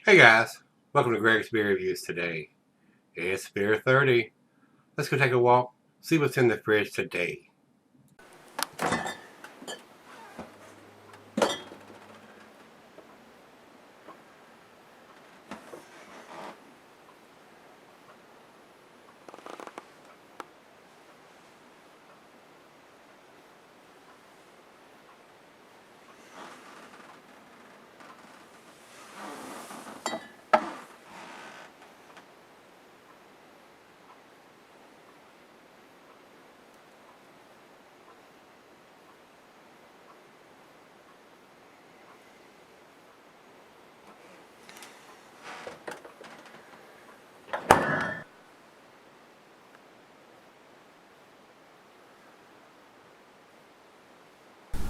Hey guys, welcome to Gregsbeerreviews today. It's beer 30. Let's go take a walk, see what's in the fridge today.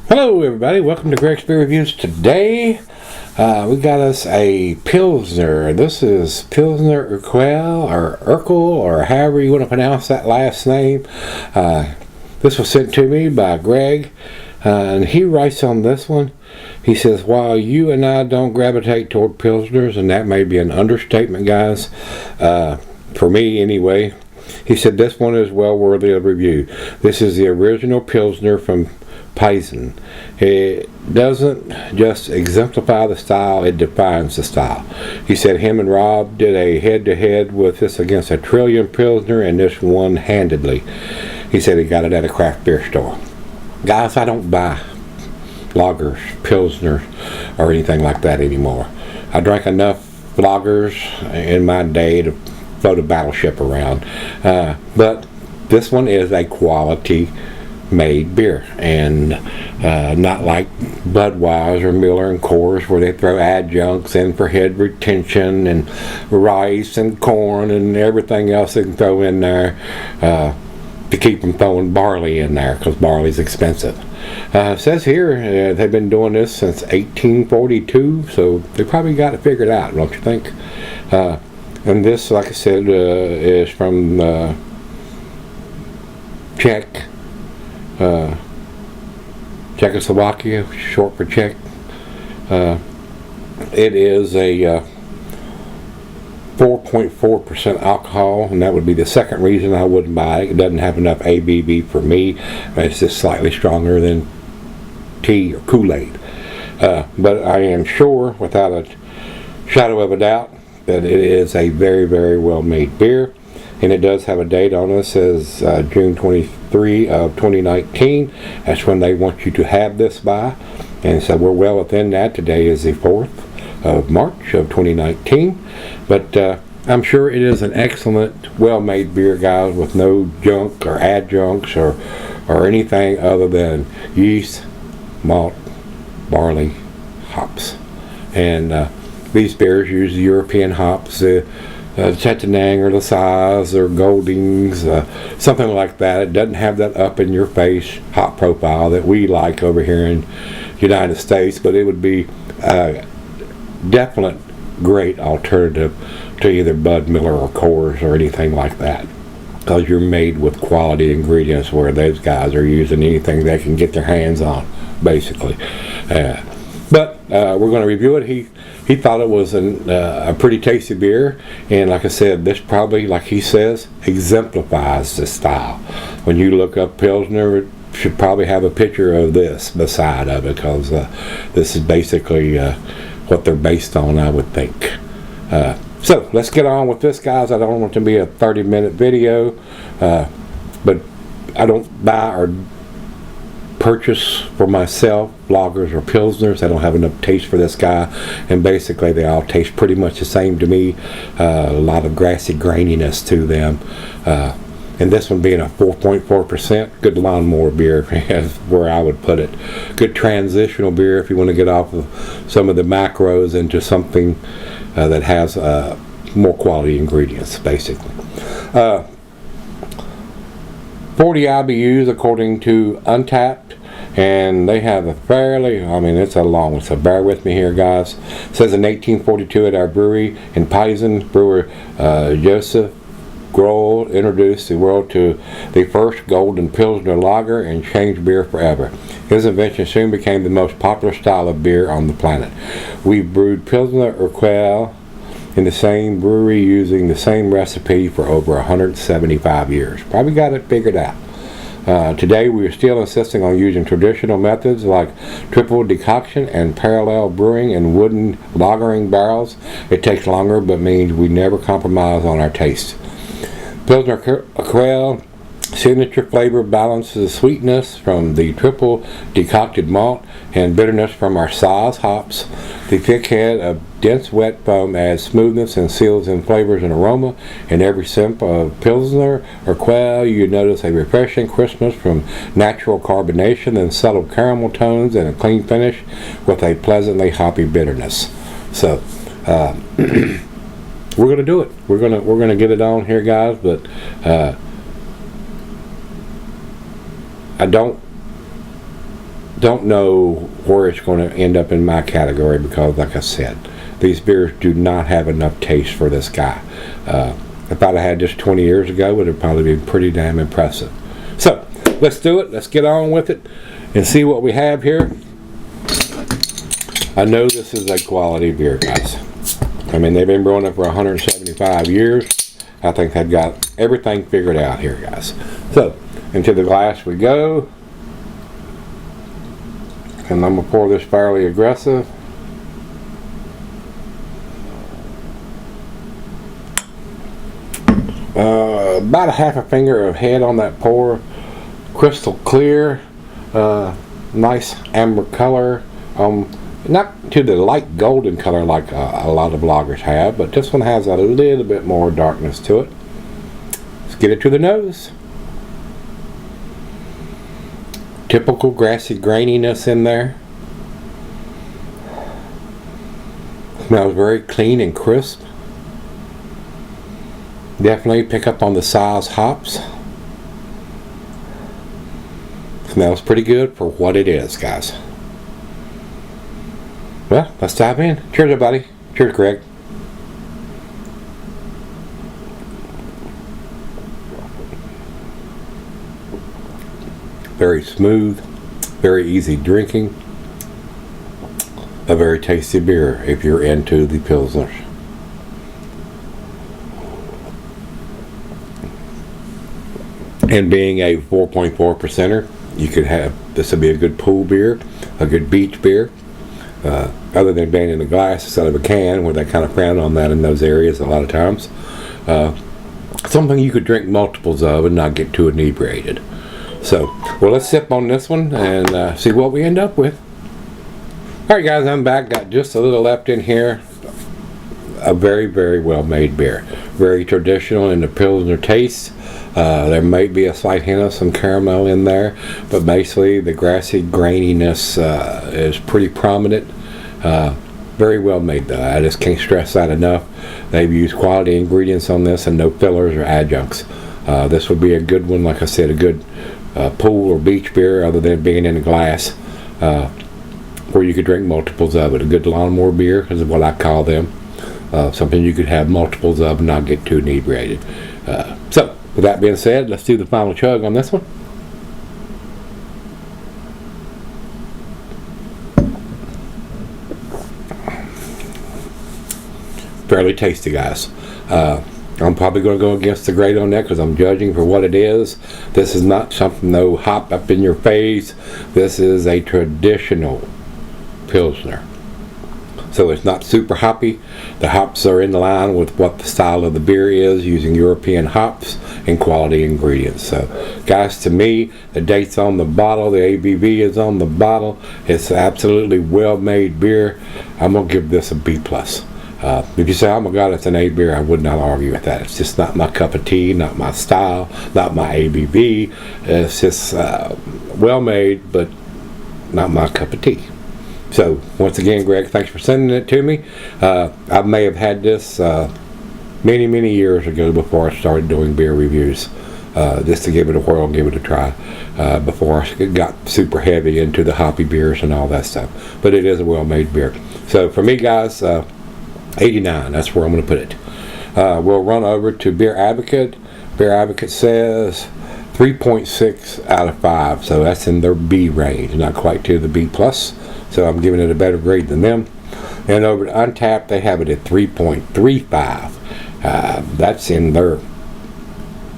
Hello everybody, welcome to Gregsbeerreviews today. We got us a Pilsner. This is Pilsner Urquell or Urquell or however you want to pronounce that last name. This was sent to me by Greg, and he writes on this one. He says, while you and I don't gravitate toward Pilsners, and that may be an understatement, guys, for me anyway, he said this one is well worthy of review. This is the original Pilsner from Plzeňský. It doesn't just exemplify the style, it defines the style. He said him and Rob did a head-to-head with this against a Trillium Pilsner, and this won handedly. He said he got it at a craft beer store. Guys, I don't buy lagers, Pilsners, or anything like that anymore. I drank enough lagers in my day to float a battleship around. But this one is a quality made beer, and not like Budweiser, Miller, and Coors, where they throw adjuncts in for head retention and rice and corn and everything else they can throw in there to keep them throwing barley in there, because barley's expensive. It says here they've been doing this since 1842, so they probably got it figured out, don't you think? And this, like I said, is from Czechoslovakia, short for Czech. It is a 4.4% alcohol, and that would be the second reason I wouldn't buy it. It doesn't have enough ABV for me. It's just slightly stronger than tea or Kool-Aid. But I am sure, without a shadow of a doubt, that it is a very, very well made beer. And it does have a date on it. It says June 23 of 2019. That's when they want you to have this by. And so we're well within that. Today is the 4th of March of 2019. But I'm sure it is an excellent, well-made beer, guys, with no junk or adjuncts or anything other than yeast, malt, barley, hops. And these beers use European hops. Tettnang or Lesage or Goldings, something like that. It doesn't have that up-in-your-face hop profile that we like over here in the United States, but it would be a definite great alternative to either Bud, Miller, or Coors or anything like that, because you're made with quality ingredients where those guys are using anything they can get their hands on, basically. But we're going to review it. He thought it was a pretty tasty beer, and like I said, this probably, like he says, exemplifies the style. When you look up Pilsner, it should probably have a picture of this beside of it, because this is basically what they're based on, I would think. So let's get on with this, guys. I don't want it to be a 30-minute video, but I don't buy or purchase for myself lagers or pilsners. I don't have enough taste for this guy, and basically they all taste pretty much the same to me. A lot of grassy graininess to them, and this one being a 4.4%, good lawnmower beer is where I would put it. Good transitional beer if you want to get off of some of the macros into something that has more quality ingredients, basically. 40 IBUs according to Untapped, and they have a fairly, it's a long one, so bear with me here, guys. It says in 1842 at our brewery in Plzeňský, brewer Joseph Grohl introduced the world to the first golden Pilsner lager and changed beer forever. His invention soon became the most popular style of beer on the planet. We brewed Pilsner Urquell in the same brewery using the same recipe for over 175 years. Probably got it figured out. Today we are still insisting on using traditional methods like triple decoction and parallel brewing in wooden lagering barrels. It takes longer but means we never compromise on our taste. Pilsner Urquell signature flavor balances sweetness from the triple decocted malt and bitterness from our Saaz hops. The thick head of dense wet foam adds smoothness and seals in flavors and aroma. In every sip of Pilsner Urquell, you notice a refreshing crispness from natural carbonation and subtle caramel tones and a clean finish with a pleasantly hoppy bitterness. So we're gonna do it. We're gonna get it on here, guys. But I don't know where it's going to end up in my category because, like I said, these beers do not have enough taste for this guy. If I'd have had this 20 years ago, it would have probably been pretty damn impressive. So let's do it. Let's get on with it and see what we have here. I know this is a quality beer, guys. I mean, they've been brewing it for 175 years. I think they've got everything figured out here, guys. So into the glass we go. And I'm going to pour this fairly aggressive. About a half a finger of head on that pour. Crystal clear. Nice amber color. Not to the light golden color like a lot of lagers have, but this one has a little bit more darkness to it. Let's get it to the nose. Typical grassy graininess in there. Smells very clean and crisp. Definitely pick up on the Saaz hops. Smells pretty good for what it is, guys. Well, let's dive in. Cheers, everybody. Cheers, Greg. Very smooth, very easy drinking, a very tasty beer if you're into the Pilsners. And being a 4.4%er, you could have, this would be a good pool beer, a good beach beer, other than being in a glass instead of a can, where they kind of frown on that in those areas a lot of times. Something you could drink multiples of and not get too inebriated. So, well, let's sip on this one and see what we end up with. Alright, guys, I'm back. Got just a little left in here. A very, very well made beer. Very traditional in the Pilsner taste. There may be a slight hint of some caramel in there, but basically the grassy graininess is pretty prominent. Very well made, though. I just can't stress that enough. They've used quality ingredients on this and no fillers or adjuncts. This would be a good one, like I said, a good pool or beach beer, other than being in a glass, where you could drink multiples of it. A good lawnmower beer is what I call them. Something you could have multiples of and not get too inebriated. So, with that being said, let's do the final chug on this one. Fairly tasty, guys. I'm probably going to go against the grain on that because I'm judging for what it is. This is not something no hop up in your face. This is a traditional Pilsner. So it's not super hoppy. The hops are in line with what the style of the beer is, using European hops and quality ingredients. So, guys, to me, the date's on the bottle, the ABV is on the bottle. It's absolutely well-made beer. I'm going to give this a B+. If you say, oh my God, it's an A beer, I would not argue with that. It's just not my cup of tea, not my style, not my ABV. It's just well made, but not my cup of tea. So, once again, Greg, thanks for sending it to me. I may have had this many, many years ago before I started doing beer reviews, just to give it a whirl, give it a try, before I got super heavy into the hoppy beers and all that stuff. But it is a well-made beer. So, for me, guys, 89, that's where I'm going to put it. We'll run over to Beer Advocate. Beer Advocate says 3.6 out of 5, so that's in their B range, not quite to the B+. So I'm giving it a better grade than them. And over to Untapped, they have it at 3.35. That's in their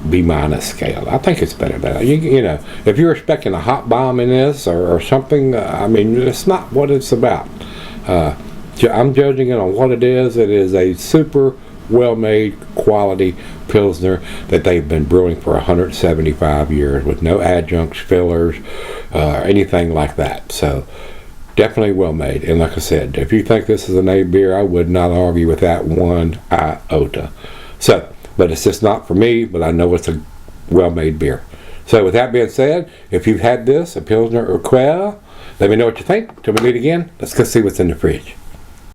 B- scale. I think it's better than that. You know, if you're expecting a hot bomb in this or something, I mean, it's not what it's about. I'm judging it on what it is. It is a super well-made quality Pilsner that they've been brewing for 175 years with no adjuncts, fillers, anything like that. So definitely well made. And like I said, if you think this is an A beer, I would not argue with that one iota. So, but it's just not for me, but I know it's a well-made beer. So with that being said, if you've had this, a Pilsner Urquell, let me know what you think. Till we meet again, let's go see what's in the fridge.